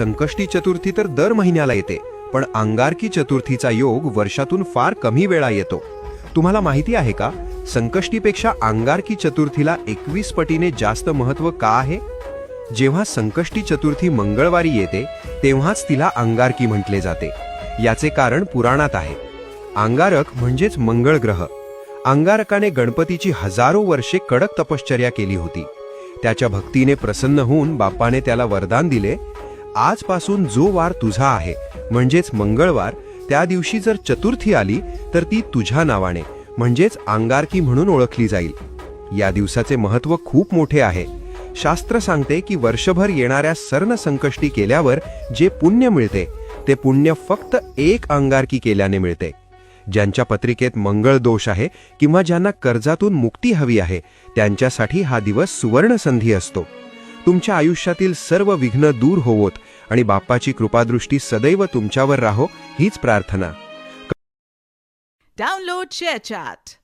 संकष्टी चतुर्थी तर दर महिन्याला येते, पण अंगारकी चतुर्थीचा योग वर्षातून फार कमी वेळा येतो. तुम्हाला माहिती आहे का, संकष्टीपेक्षा अंगारकी चतुर्थीला 21 पटीने जास्त महत्त्व का आहे? जेव्हा संकष्टी चतुर्थी मंगळवारी येते तेव्हाच तिला अंगारकी म्हटले जाते. याचे कारण पुराणात आहे. अंगारक म्हणजेच मंगळ ग्रह. अंगारकाने गणपतीची हजारो वर्षे कडक तपश्चर्या केली होती. त्याच्या भक्तीने प्रसन्न होऊन बाप्पाने त्याला वरदान दिले, आजपासून जो वार तुझा आहे म्हणजेच मंगळवार, त्या दिवशी जर चतुर्थी आली तर ती तुझ्या नावाने म्हणजेच अंगारकी म्हणून ओळखली जाईल. या दिवसाचे महत्त्व खूप मोठे आहे. शास्त्र सांगते की वर्षभर येणाऱ्या सर्ण संकष्टी केल्यावर जे पुण्य मिळते ते पुण्य फक्त एक अंगारकी केल्याने मिळते. ज्यांच्या पत्रिकेत मंगळ दोष आहे किंवा ज्यांना कर्जातून मुक्ती हवी आहे त्यांच्यासाठी हा दिवस सुवर्ण संधी असतो. तुमच्या आयुष्यातील सर्व विघ्न दूर होवोत आणि बाप्पाची कृपादृष्टी सदैव तुमच्यावर राहो हीच प्रार्थना. Download ShareChat.